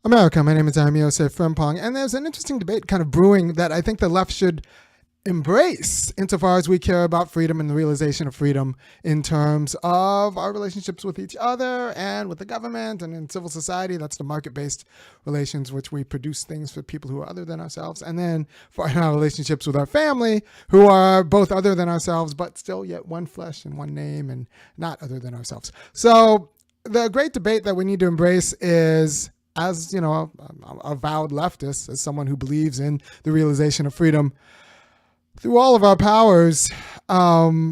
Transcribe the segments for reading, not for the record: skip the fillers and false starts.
America. My name is Osei-Frimpong, and there's an interesting debate kind of brewing that I think the left should embrace insofar as we care about freedom and the realization of freedom in terms of our relationships with each other and with the government and in civil society. That's the market-based relations, which we produce things for people who are other than ourselves, and then for our relationships with our family, who are both other than ourselves, but still yet one flesh and one name and not other than ourselves. So the great debate that we need to embrace is, as you know, a vowed leftist, as someone who believes in the realization of freedom through all of our powers,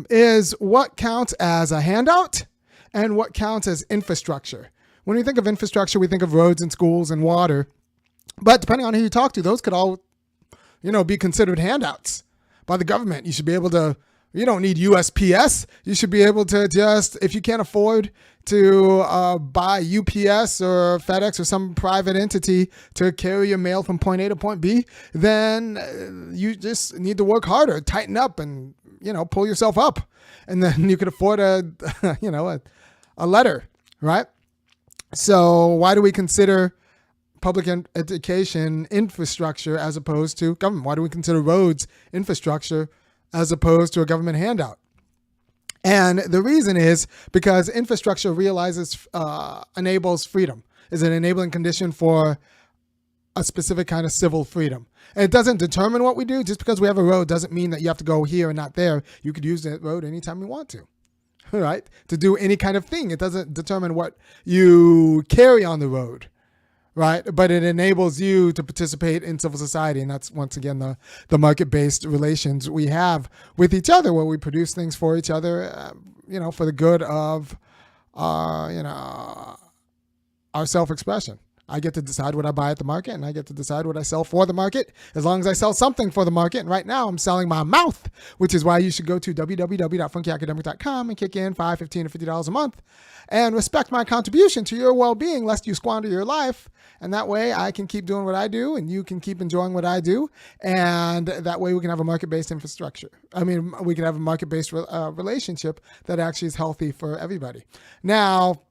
is what counts as a handout and what counts as infrastructure. When we think of infrastructure, we think of roads and schools and water, but depending on who you talk to, those could all, be considered handouts by the government. You should be able to, you don't need USPS. You should be able to just, if you can't afford to buy UPS or FedEx or some private entity to carry your mail from point A to point B, then you just need to work harder, tighten up, and pull yourself up, and then you could afford a letter, right? So why do we consider public education infrastructure as opposed to government? Why do we consider roads infrastructure as opposed to a government handout? And the reason is because infrastructure enables freedom, is an enabling condition for a specific kind of civil freedom. And it doesn't determine what we do. Just because we have a road doesn't mean that you have to go here and not there. You could use that road anytime you want to, right? To do any kind of thing. It doesn't determine what you carry on the road, right? But it enables you to participate in civil society. And that's, once again, the market-based relations we have with each other, where we produce things for each other, for the good of, our self-expression. I get to decide what I buy at the market, and I get to decide what I sell for the market, as long as I sell something for the market. And right now I'm selling my mouth, which is why you should go to www.funkyacademic.com and kick in $5, $15, or $50 a month and respect my contribution to your well-being, lest you squander your life. And that way I can keep doing what I do, and you can keep enjoying what I do. And that way we can have a market-based infrastructure. We can have a market-based relationship that actually is healthy for everybody. Now,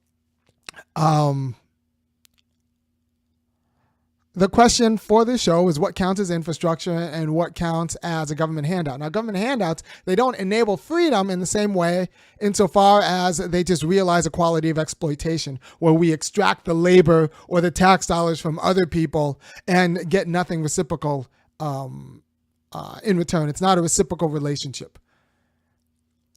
the question for this show is what counts as infrastructure and what counts as a government handout. Now, government handouts, they don't enable freedom in the same way insofar as they just realize a quality of exploitation where we extract the labor or the tax dollars from other people and get nothing reciprocal in return. It's not a reciprocal relationship,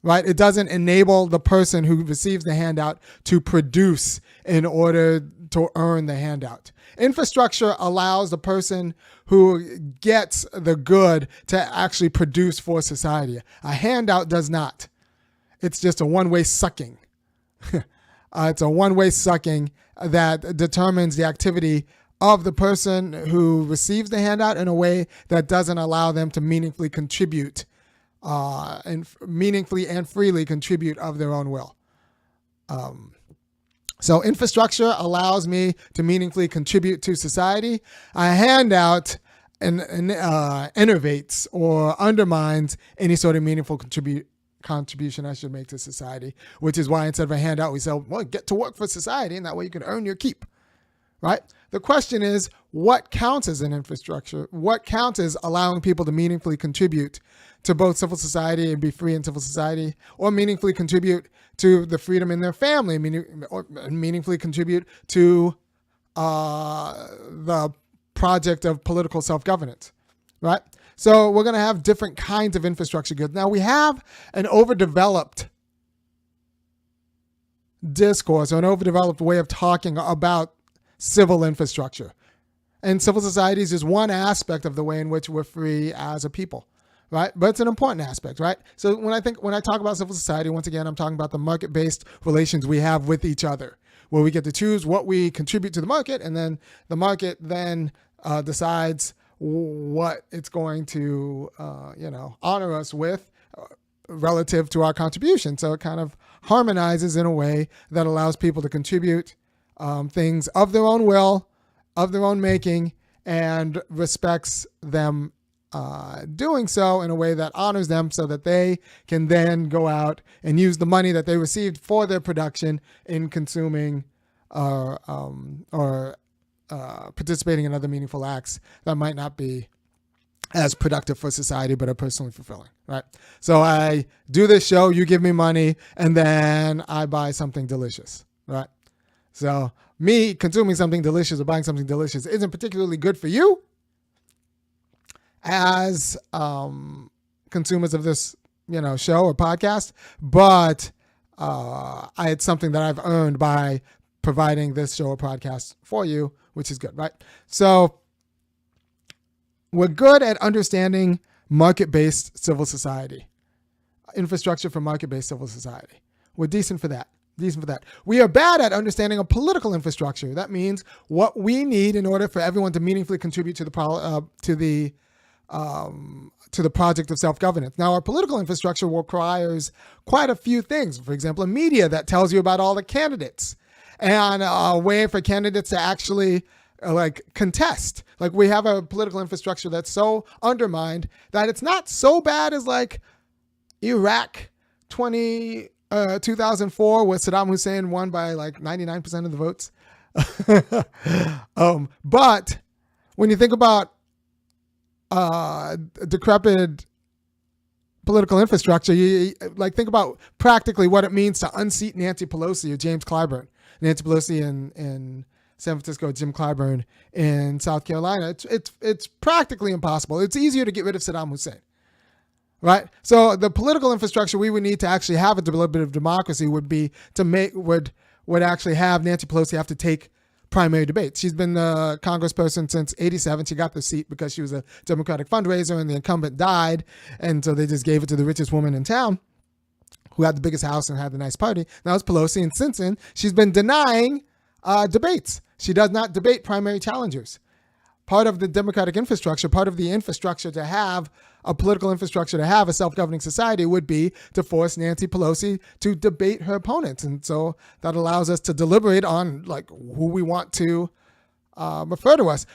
right? It doesn't enable the person who receives the handout to produce in order to earn the handout. Infrastructure allows the person who gets the good to actually produce for society. A handout does not. It's just a one-way sucking. It's a one-way sucking that determines the activity of the person who receives the handout in a way that doesn't allow them to meaningfully contribute and meaningfully and freely contribute of their own will. So infrastructure allows me to meaningfully contribute to society. A handout innervates or undermines any sort of meaningful contribution I should make to society, which is why instead of a handout, we say, well, get to work for society, and that way you can earn your keep, right? The question is, what counts as an infrastructure? What counts as allowing people to meaningfully contribute to both civil society and be free in civil society, or meaningfully contribute to the freedom in their family, or meaningfully contribute to the project of political self-governance, right? So we're going to have different kinds of infrastructure goods. Now, we have an overdeveloped discourse or an overdeveloped way of talking about civil infrastructure. And civil society is just one aspect of the way in which we're free as a people, right? But it's an important aspect, right? So when I talk about civil society, once again, I'm talking about the market-based relations we have with each other, where we get to choose what we contribute to the market, and then the market then decides what it's going to, honor us with relative to our contribution. So it kind of harmonizes in a way that allows people to contribute things of their own will, of their own making, and respects them doing so in a way that honors them, so that they can then go out and use the money that they received for their production in consuming or participating in other meaningful acts that might not be as productive for society, but are personally fulfilling, right? So I do this show, you give me money, and then I buy something delicious, right? So me consuming something delicious or buying something delicious isn't particularly good for you as consumers of this, show or podcast, but it's something that I've earned by providing this show or podcast for you, which is good, right? So we're good at understanding market-based civil society, infrastructure for market-based civil society. We're decent for that. We are bad at understanding a political infrastructure. That means what we need in order for everyone to meaningfully contribute to the project of self-governance. Now, our political infrastructure requires quite a few things. For example, a media that tells you about all the candidates and a way for candidates to actually contest. Like, we have a political infrastructure that's so undermined that it's not so bad as like Iraq 2004, where Saddam Hussein won by like 99% of the votes. But when you think about decrepit political infrastructure, you think about practically what it means to unseat Nancy Pelosi or James Clyburn. Nancy Pelosi in San Francisco, Jim Clyburn in South Carolina. It's practically impossible. It's easier to get rid of Saddam Hussein, right? So the political infrastructure we would need to actually have a deliberative democracy would actually have Nancy Pelosi have to take primary debates. She's been the congressperson since '87. She got the seat because she was a Democratic fundraiser and the incumbent died, and so they just gave it to the richest woman in town, who had the biggest house and had the nice party. Now it's Pelosi, and since then she's been denying debates. She does not debate primary challengers. Part of the democratic infrastructure, part of the infrastructure to have a political infrastructure, to have a self-governing society, would be to force Nancy Pelosi to debate her opponents. And so that allows us to deliberate on who we want to refer to us.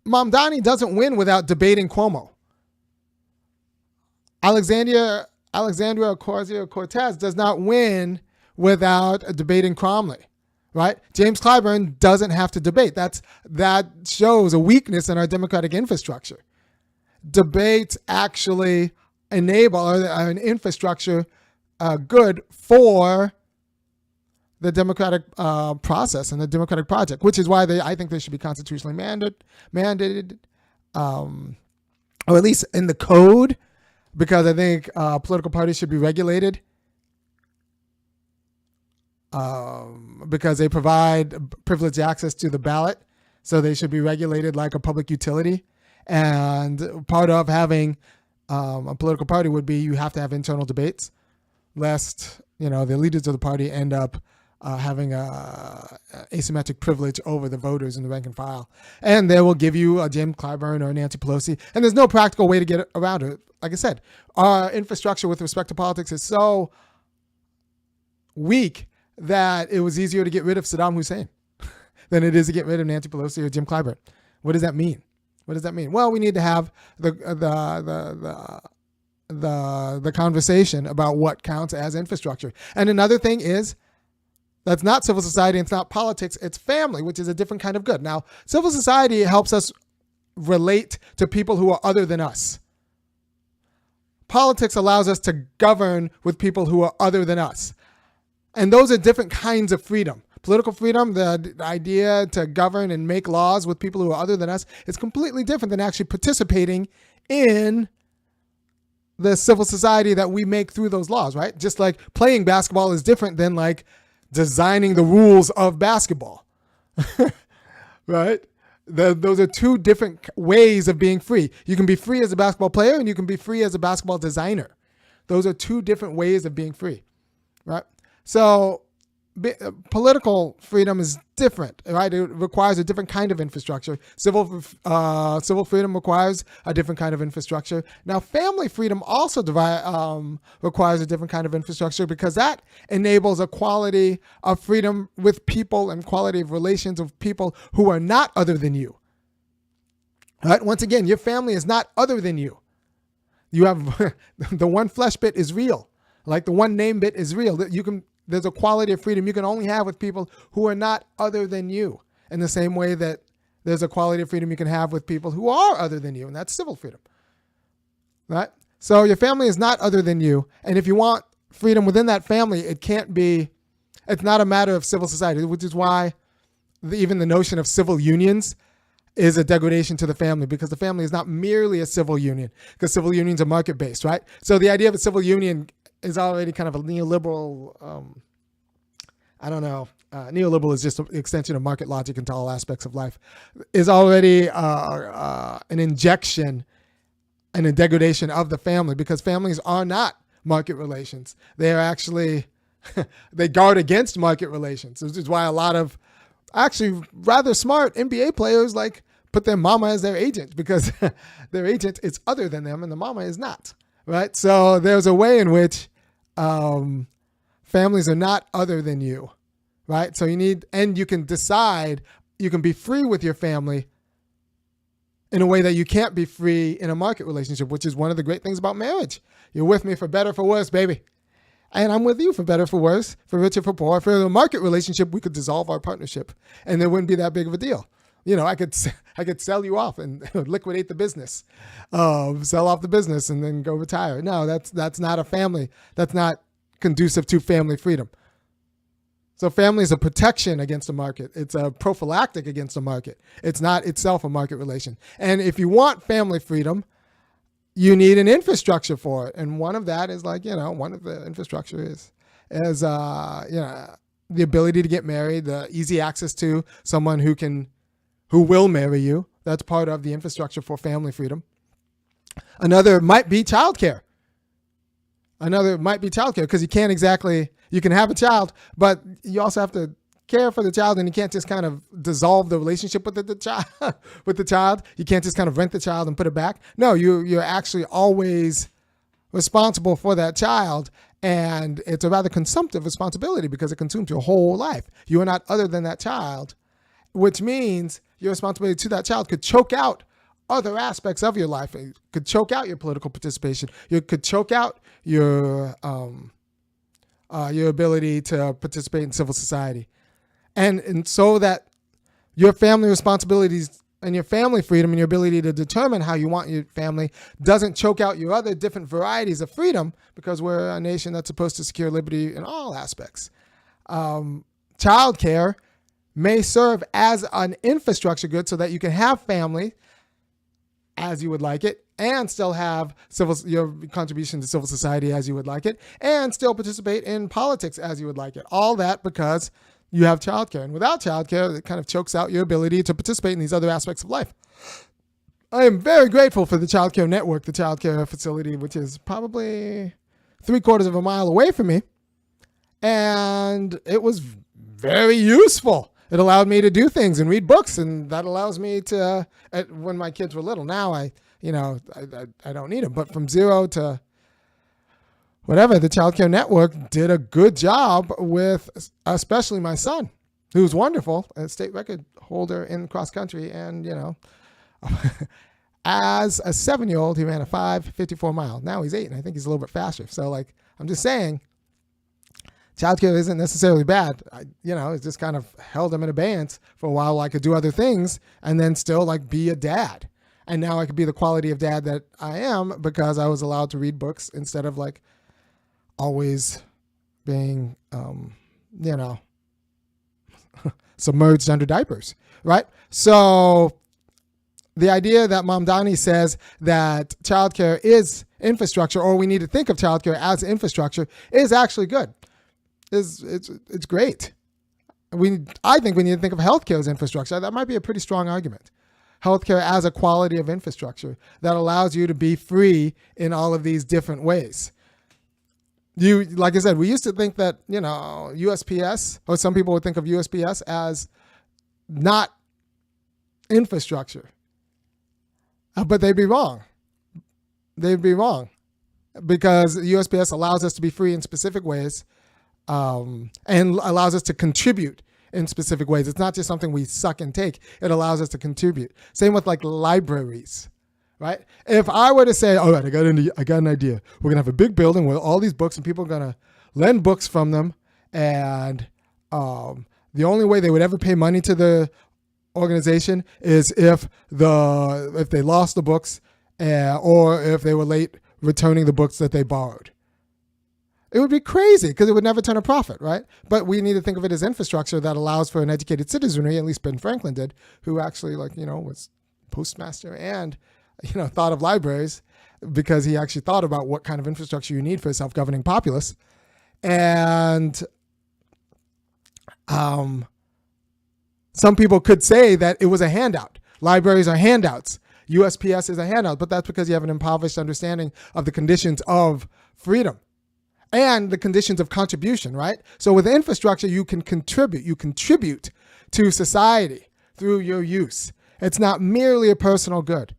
Mamdani doesn't win without debating Cuomo. Alexandria Ocasio-Cortez does not win without debating Cromley. Right? James Clyburn doesn't have to debate. That shows a weakness in our democratic infrastructure. Debates actually enable an infrastructure good for the democratic process and the democratic project, which is why I think they should be constitutionally mandated, or at least in the code, because I think political parties should be regulated. Because they provide privileged access to the ballot, so they should be regulated like a public utility. And part of having a political party would be you have to have internal debates, lest the leaders of the party end up having a asymmetric privilege over the voters in the rank and file, and they will give you a Jim Clyburn or Nancy Pelosi, and there's no practical way to get around it. Like I said, our infrastructure with respect to politics is so weak that it was easier to get rid of Saddam Hussein than it is to get rid of Nancy Pelosi or Jim Clyburn. What does that mean? Well, we need to have the conversation about what counts as infrastructure. And another thing is, that's not civil society, it's not politics, it's family, which is a different kind of good. Now, civil society helps us relate to people who are other than us. Politics allows us to govern with people who are other than us. And those are different kinds of freedom. Political freedom, the idea to govern and make laws with people who are other than us, is completely different than actually participating in the civil society that we make through those laws, right? Just like playing basketball is different than designing the rules of basketball, right? Those are two different ways of being free. You can be free as a basketball player and you can be free as a basketball designer. Those are two different ways of being free, right? So political freedom is different, right? It requires a different kind of infrastructure. Civil freedom requires a different kind of infrastructure. Now, family freedom also requires a different kind of infrastructure, because that enables a quality of freedom with people and quality of relations with people who are not other than you. Right? Once again, your family is not other than you. You have the one flesh bit is real, like the one name bit is real. There's a quality of freedom you can only have with people who are not other than you, in the same way that there's a quality of freedom you can have with people who are other than you, and that's civil freedom, right? So your family is not other than you, and if you want freedom within that family, it's not a matter of civil society, which is why even the notion of civil unions is a degradation to the family, because the family is not merely a civil union, because civil unions are market-based, right? So the idea of a civil union is already kind of a neoliberal, neoliberal is just an extension of market logic into all aspects of life, is already an injection and a degradation of the family, because families are not market relations. They are actually, they guard against market relations, which is why a lot of actually rather smart NBA players like put their mama as their agent, because their agent is other than them and the mama is not, right? So there's a way in which families are not other than you, right? So you can decide, you can be free with your family in a way that you can't be free in a market relationship, which is one of the great things about marriage. You're with me for better, for worse, baby. And I'm with you for better, for worse, for richer, for poor. For the market relationship, we could dissolve our partnership and there wouldn't be that big of a deal. You know, I could sell you off and liquidate the business, sell off the business and then go retire. No, that's not a family. That's not conducive to family freedom. So family is a protection against the market. It's a prophylactic against the market. It's not itself a market relation. And if you want family freedom, you need an infrastructure for it. And one of that is one of the infrastructure is the ability to get married, the easy access to someone who will marry you. That's part of the infrastructure for family freedom. Another might be childcare. Because you can have a child, but you also have to care for the child, and you can't just kind of dissolve the relationship with the child. You can't just kind of rent the child and put it back. No, you're actually always responsible for that child, and it's a rather consumptive responsibility because it consumes your whole life. You are not other than that child, which means your responsibility to that child could choke out other aspects of your life. It could choke out your political participation. You could choke out your ability to participate in civil society. And so that your family responsibilities and your family freedom and your ability to determine how you want your family doesn't choke out your other different varieties of freedom, because we're a nation that's supposed to secure liberty in all aspects. Childcare may serve as an infrastructure good so that you can have family as you would like it and still have your contribution to civil society as you would like it and still participate in politics as you would like it. All that because you have childcare. And without childcare, it kind of chokes out your ability to participate in these other aspects of life. I am very grateful for the childcare network, the childcare facility, which is probably 3/4 of a mile away from me. And it was very useful. It allowed me to do things and read books, and that allows me to, when my kids were little. Now I don't need them, but from 0 to whatever, the childcare network did a good job with, especially my son, who's wonderful, a state record holder in cross country, and as a 7-year-old, he ran a 5:54 mile. Now he's 8, and I think he's a little bit faster. So I'm just saying, childcare isn't necessarily bad. It just kind of held him in abeyance for a while. I could do other things and then still be a dad. And now I could be the quality of dad that I am because I was allowed to read books instead of always being, submerged under diapers, right? So the idea that Mamdani says that childcare is infrastructure, or we need to think of childcare as infrastructure, is actually good. It's great. I think we need to think of healthcare as infrastructure. That might be a pretty strong argument. Healthcare as a quality of infrastructure that allows you to be free in all of these different ways. Like I said, we used to think that, USPS, or some people would think of USPS as not infrastructure. But they'd be wrong. Because USPS allows us to be free in specific ways. And allows us to contribute in specific ways. It's not just something we suck and take. It allows us to contribute. Same with libraries, right? If I were to say, all right, I got an idea. We're going to have a big building with all these books and people are going to lend books from them. And the only way they would ever pay money to the organization is if they lost the books or if they were late returning the books that they borrowed. It would be crazy because it would never turn a profit, right? But we need to think of it as infrastructure that allows for an educated citizenry, at least Ben Franklin did, who actually was postmaster and, thought of libraries because he actually thought about what kind of infrastructure you need for a self-governing populace. And some people could say that it was a handout. Libraries are handouts. USPS is a handout, but that's because you have an impoverished understanding of the conditions of freedom and the conditions of contribution, right? So with infrastructure, you can contribute. You contribute to society through your use. It's not merely a personal good,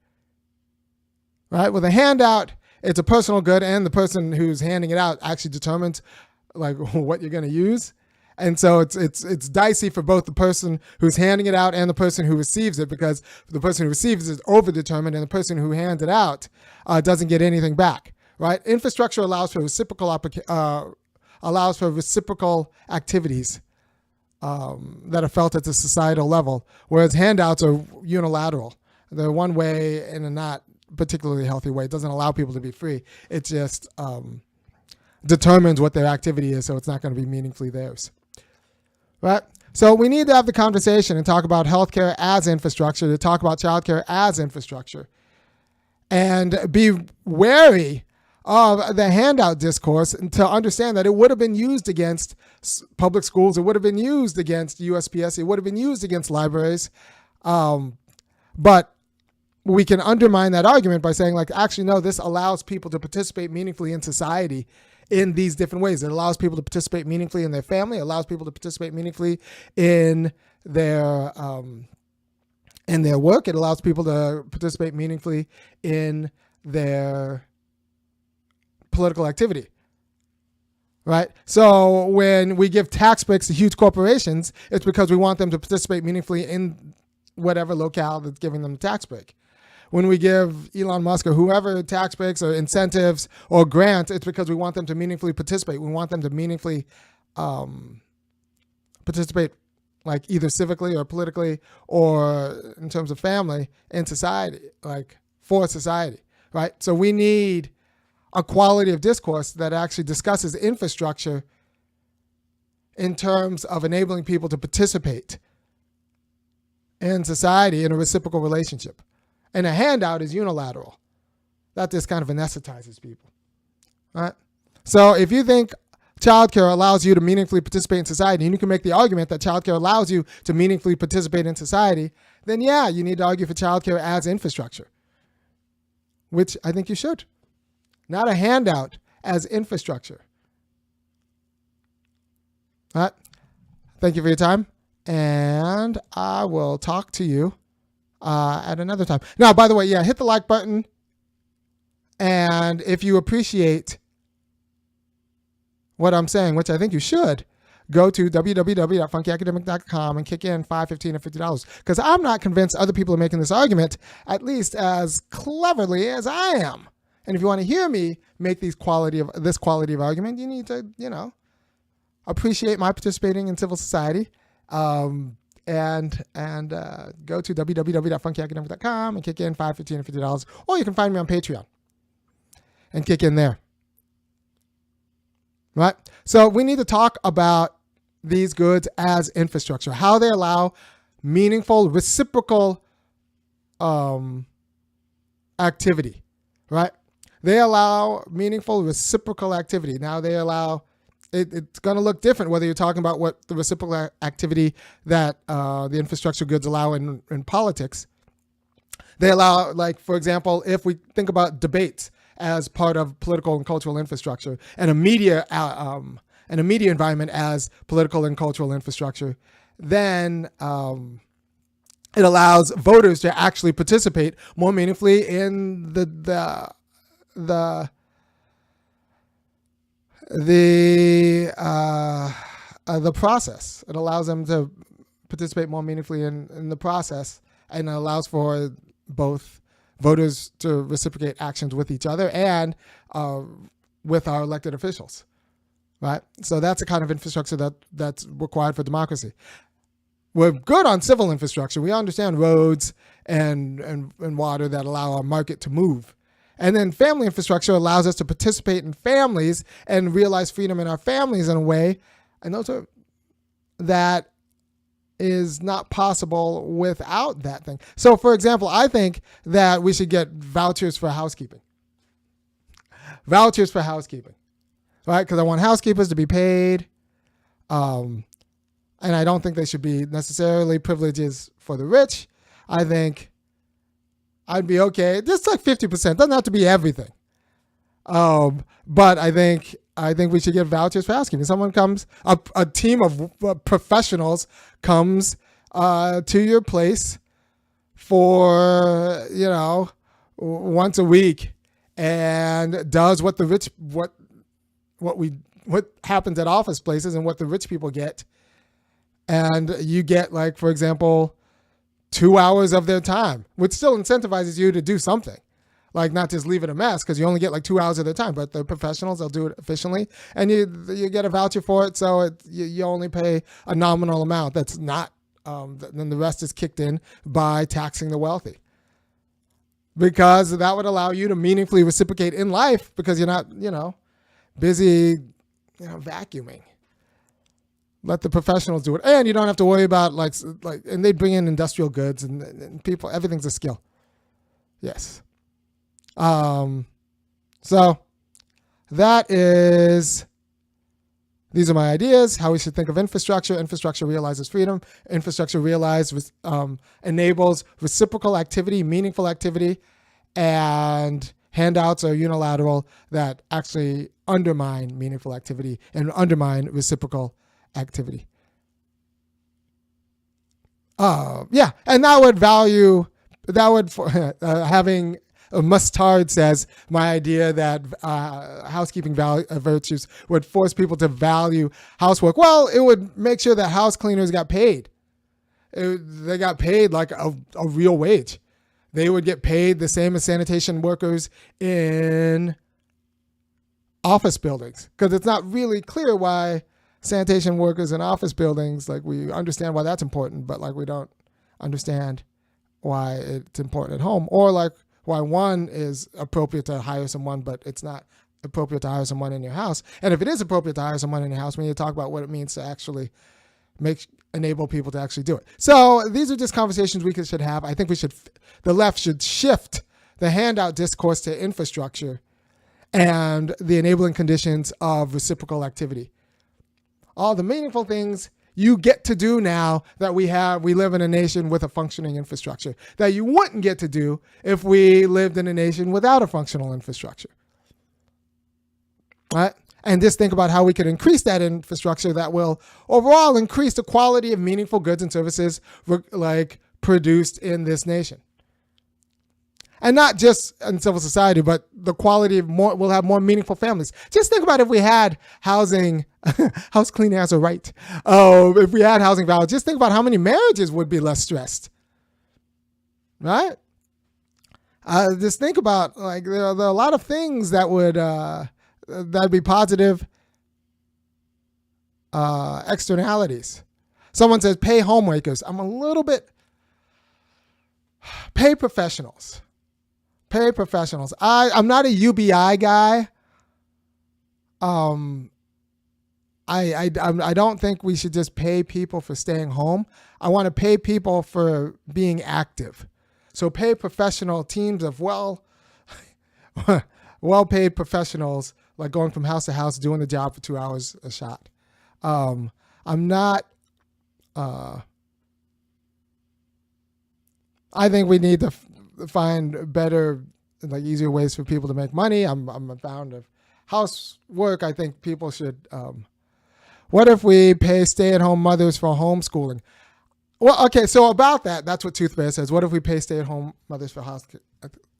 right? With a handout, it's a personal good, and the person who's handing it out actually determines what you're going to use. And so it's dicey for both the person who's handing it out and the person who receives it, because the person who receives it is overdetermined and the person who hands it out doesn't get anything back. Right? Infrastructure allows for reciprocal activities that are felt at the societal level, whereas handouts are unilateral. They're one way in a not particularly healthy way. It doesn't allow people to be free. It just determines what their activity is, so it's not going to be meaningfully theirs. Right? So we need to have the conversation and talk about healthcare as infrastructure, to talk about childcare as infrastructure, and be wary of the handout discourse, to understand that it would have been used against public schools, it would have been used against USPS, it would have been used against libraries. But we can undermine that argument by saying, actually, no, this allows people to participate meaningfully in society in these different ways. It allows people to participate meaningfully in their family, it allows people to participate meaningfully in their work, it allows people to participate meaningfully in their political activity, right? So when we give tax breaks to huge corporations, it's because we want them to participate meaningfully in whatever locale that's giving them the tax break. When we give Elon Musk or whoever tax breaks or incentives or grants, it's because we want them to meaningfully participate. We want them to meaningfully participate, either civically or politically or in terms of family in society, for society, right? So we need a quality of discourse that actually discusses infrastructure in terms of enabling people to participate in society in a reciprocal relationship. And a handout is unilateral. That just kind of anesthetizes people, right? So if you think childcare allows you to meaningfully participate in society, and you can make the argument that childcare allows you to meaningfully participate in society, then yeah, you need to argue for childcare as infrastructure, which I think you should. Not a handout, as infrastructure. All right. Thank you for your time, and I will talk to you at another time. Now, by the way, hit the like button, and if you appreciate what I'm saying, which I think you should, go to www.funkyacademic.com and kick in $5, $15, and $50, because I'm not convinced other people are making this argument at least as cleverly as I am. And if you want to hear me make this quality of argument, you need to, appreciate my participating in civil society, and go to www.funkyacademic.com and kick in $5, $15, and $50, or you can find me on Patreon and kick in there. Right? So we need to talk about these goods as infrastructure, how they allow meaningful reciprocal activity, right? They allow meaningful reciprocal activity. Now they allow, it's going to look different whether you're talking about what the reciprocal activity that the infrastructure goods allow in politics. They allow, for example, if we think about debates as part of political and cultural infrastructure, and a media environment as political and cultural infrastructure, then it allows voters to actually participate more meaningfully in the process. It allows them to participate more meaningfully in the process, and it allows for both voters to reciprocate actions with each other and with our elected officials, right? So that's a kind of infrastructure that's required for democracy. we're good on civil infrastructure. We understand roads and water that allow our market to move. And then family infrastructure allows us to participate in families and realize freedom in our families in a way. And that is not possible without that thing. So, for example, I think that we should get vouchers for housekeeping. Vouchers for housekeeping, right? Because I want housekeepers to be paid. And I don't think they should be necessarily privileges for the rich. I think I'd be okay. Just like 50%. Doesn't have to be everything. But I think we should get vouchers for housekeeping. Someone comes, a team of professionals comes to your place for, once a week and does what the rich, what happens at office places and what the rich people get. And you get, like, for example, 2 hours of their time, which still incentivizes you to do something. Like, not just leave it a mess, because you only get like 2 hours of their time, but the professionals, they'll do it efficiently, and you get a voucher for it, so you only pay a nominal amount. That's not, then the rest is kicked in by taxing the wealthy. Because that would allow you to meaningfully reciprocate in life, because you're not, busy, vacuuming. Let the professionals do it, and you don't have to worry about like, and they bring in industrial goods and people. Everything's a skill. Yes. So that is. These are my ideas. How we should think of infrastructure. Infrastructure realizes freedom. Infrastructure enables reciprocal activity, meaningful activity, and handouts are unilateral that actually undermine meaningful activity and undermine reciprocal activity. And having Mustard says my idea that housekeeping virtues would force people to value housework. Well, it would make sure that house cleaners got paid. They got paid like a real wage. They would get paid the same as sanitation workers in office buildings, because it's not really clear why sanitation workers in office buildings, like, we understand why that's important, but like we don't understand why it's important at home, or like why one is appropriate to hire someone, but it's not appropriate to hire someone in your house. And if it is appropriate to hire someone in your house, we need to talk about what it means to actually enable people to actually do it. So these are just conversations we should have. I think the left should shift the handout discourse to infrastructure and the enabling conditions of reciprocal activity. All the meaningful things you get to do now that we live in a nation with a functioning infrastructure that you wouldn't get to do if we lived in a nation without a functional infrastructure. Right? And just think about how we could increase that infrastructure that will overall increase the quality of meaningful goods and services like produced in this nation. And not just in civil society, but the quality of we'll have more meaningful families. Just think about if we had housing, house cleaning as a right. If we had housing value, just think about how many marriages would be less stressed. Right? Just think about, like, there are a lot of things that that'd be positive externalities. Someone says pay homemakers. I'm a little bit, pay professionals. Pay professionals. I'm not a UBI guy. I don't think we should just pay people for staying home. I want to pay people for being active. So pay professional teams of well-paid professionals, like going from house to house, doing the job for 2 hours a shot. I'm not. I think we need to find better, like, easier ways for people to make money. I'm a fan of housework. I think people should. What if we pay stay-at-home mothers for homeschooling? Well, okay, so about that, that's what Tooth Bear says. What if we pay stay-at-home mothers for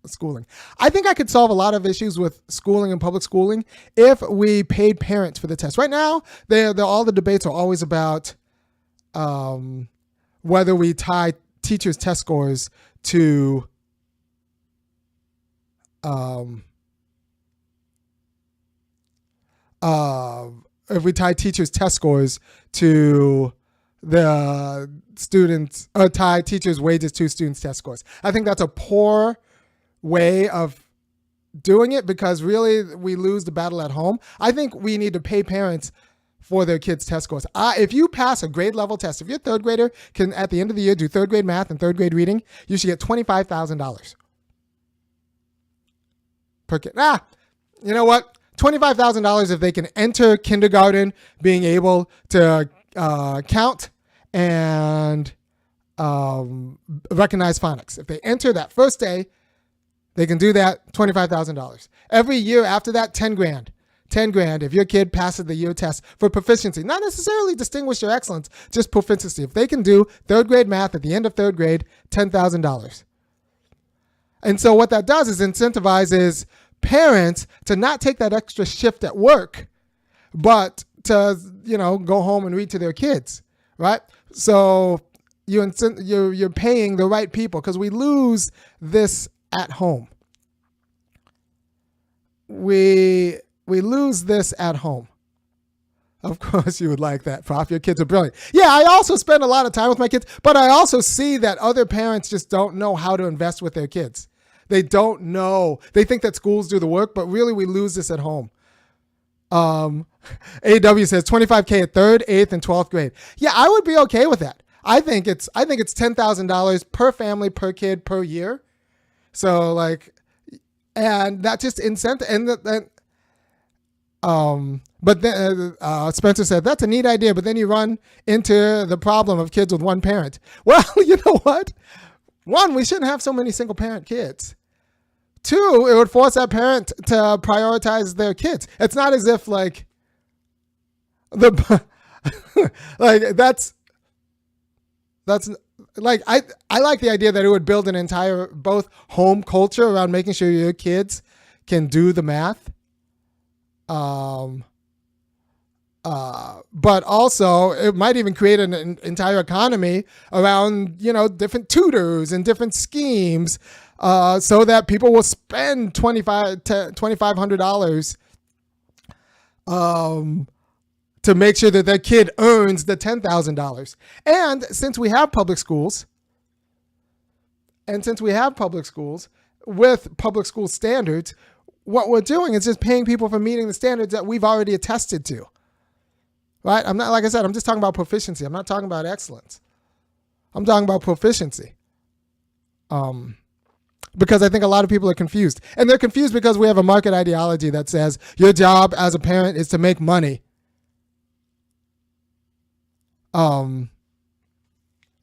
schooling? I think I could solve a lot of issues with schooling and public schooling if we paid parents for the test. Right now, all the debates are always about whether we tie teachers' test scores to if we tie teachers' test scores to the students or tie teachers' wages to students' test scores. I think that's a poor way of doing it because really we lose the battle at home. I think we need to pay parents for their kids' test scores. If you pass a grade level test, if your third grader can at the end of the year do third grade math and third grade reading, you should get $25,000 per kid. You know what? $25,000 if they can enter kindergarten being able to count and recognize phonics. If they enter that first day, they can do that, $25,000. Every year after that, $10,000. $10,000 if your kid passes the year test for proficiency. Not necessarily distinguished or excellence, just proficiency. If they can do third grade math at the end of third grade, $10,000. And so what that does is incentivizes parents to not take that extra shift at work, but to, go home and read to their kids, right? So you're paying the right people because we lose this at home. We lose this at home. Of course you would like that, Prof. Your kids are brilliant. Yeah, I also spend a lot of time with my kids, but I also see that other parents just don't know how to invest with their kids. They don't know. They think that schools do the work, but really we lose this at home. AW says $25,000 at 3rd, 8th, and 12th grade. Yeah, I would be okay with that. I think it's $10,000 per family, per kid, per year. So and that just incentive. But then Spencer said that's a neat idea, but then you run into the problem of kids with one parent. Well, you know what? One, we shouldn't have so many single parent kids. Two, it would force that parent to prioritize their kids. It's not as if I like the idea that it would build an entire both home culture around making sure your kids can do the math. But also it might even create an entire economy around, different tutors and different schemes, so that people will spend $2,500, to make sure that their kid earns the $10,000. And since we have public schools, with public school standards, what we're doing is just paying people for meeting the standards that we've already attested to. Right? I'm not, like I said, I'm just talking about proficiency. I'm not talking about excellence. I'm talking about proficiency. Because I think a lot of people are confused. And they're confused because we have a market ideology that says your job as a parent is to make money.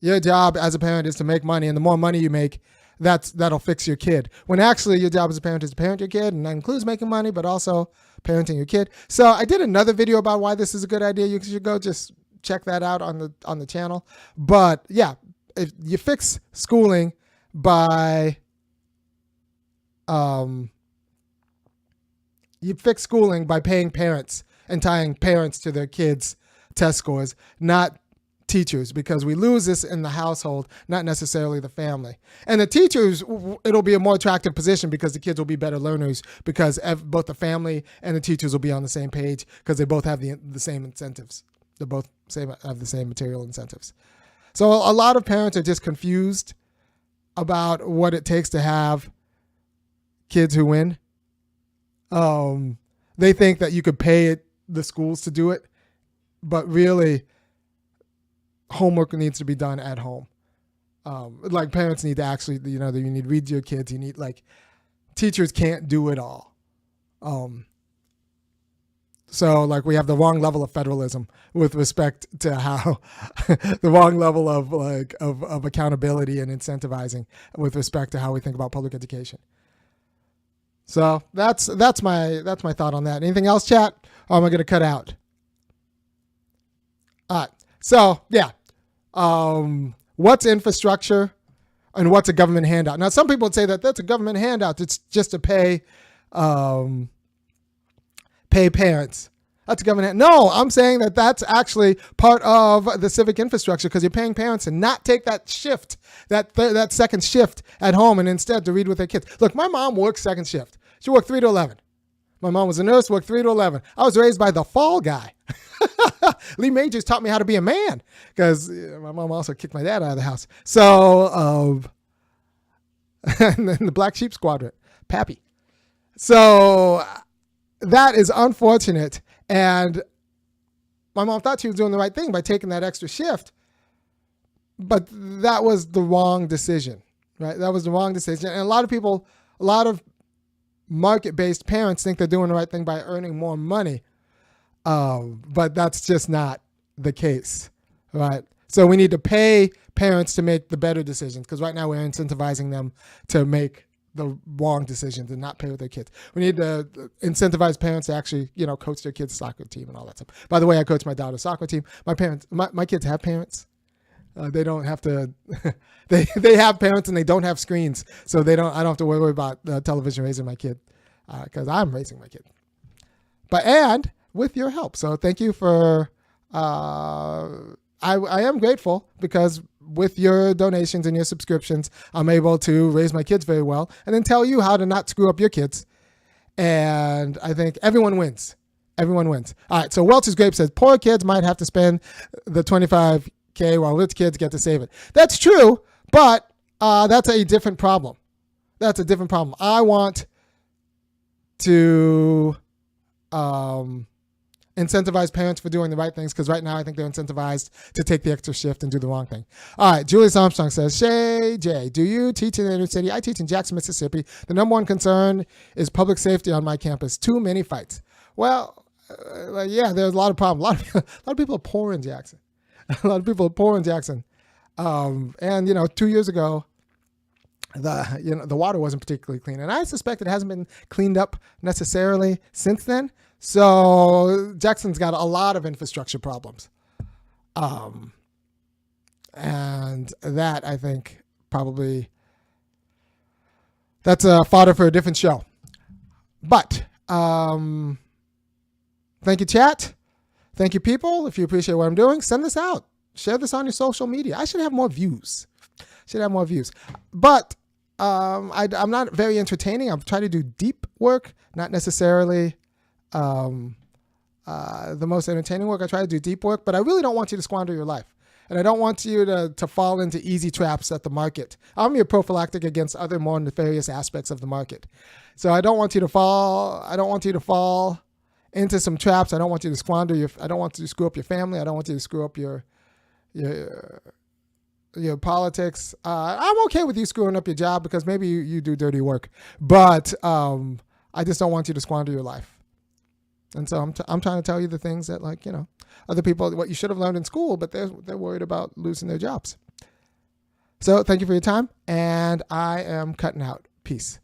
Your job as a parent is to make money, and the more money you make, that'll fix your kid. When actually your job as a parent is to parent your kid, and that includes making money, but also parenting your kid. So I did another video about why this is a good idea. You should go just check that out on the channel. But yeah, if you fix schooling by paying parents and tying parents to their kids' test scores, not teachers, because we lose this in the household, not necessarily the family. And the teachers, it'll be a more attractive position because the kids will be better learners because both the family and the teachers will be on the same page because they both have the same incentives. They both have the same material incentives. So a lot of parents are just confused about what it takes to have kids who win. They think that you could pay the schools to do it, but really homework needs to be done at home. Parents need to actually, you need to read to your kids. You need, teachers can't do it all. So we have the wrong level of federalism with respect to how the wrong level of accountability and incentivizing with respect to how we think about public education. So that's my thought on that. Anything else, chat? Or am I going to cut out? All right. So yeah. What's infrastructure and what's a government handout? Now, some people would say that that's a government handout. It's just to pay parents. That's a government. No, I'm saying that that's actually part of the civic infrastructure because you're paying parents to not take that shift, that second shift at home and instead to read with their kids. Look, my mom works second shift. She worked 3 to 11. My mom was a nurse, worked 3 to 11. I was raised by the fall guy. Lee Majors taught me how to be a man because my mom also kicked my dad out of the house. So, and then the Black Sheep Squadron, Pappy. So that is unfortunate. And my mom thought she was doing the right thing by taking that extra shift. But that was the wrong decision, right? That was the wrong decision. And a lot of market-based parents think they're doing the right thing by earning more money. But that's just not the case, right? So we need to pay parents to make the better decisions because right now we're incentivizing them to make the wrong decisions and not pay with their kids. We need to incentivize parents to actually, coach their kids' soccer team and all that stuff. By the way, I coach my daughter's soccer team. My kids have parents. They don't have to. They have parents and they don't have screens, so I don't have to worry about television raising my kid because I'm raising my kid. And with your help, so thank you for. I am grateful because with your donations and your subscriptions, I'm able to raise my kids very well and then tell you how to not screw up your kids. And I think everyone wins. Everyone wins. All right. So Welch's Grape says poor kids might have to spend the $25K while rich kids get to save it. That's true, but that's a different problem. That's a different problem. I want to incentivize parents for doing the right things because right now I think they're incentivized to take the extra shift and do the wrong thing. All right, Julius Armstrong says, Shay J, do you teach in the inner city? I teach in Jackson, Mississippi. The number one concern is public safety on my campus. Too many fights. Well, yeah, there's a lot of problems. A lot of people are poor in Jackson. A lot of people are poor in Jackson. And 2 years ago, the water wasn't particularly clean, and I suspect it hasn't been cleaned up necessarily since then. So Jackson's got a lot of infrastructure problems. And that, I think, probably that's a fodder for a different show. But thank you, chat. Thank you, people. If you appreciate what I'm doing, send this out. Share this on your social media. I should have more views. But I'm not very entertaining. I'm trying to do deep work, not necessarily the most entertaining work. I try to do deep work, but I really don't want you to squander your life. And I don't want you to fall into easy traps at the market. I'm your prophylactic against other more nefarious aspects of the market. So I don't want you to fall. I don't want you to fall into some traps. I don't want you to squander I don't want you to screw up your family. I don't want you to screw up your politics. I'm okay with you screwing up your job because maybe you do dirty work, but I just don't want you to squander your life. And so I'm trying to tell you the things that other people, what you should have learned in school, but they're worried about losing their jobs. So thank you for your time, and I am cutting out. Peace.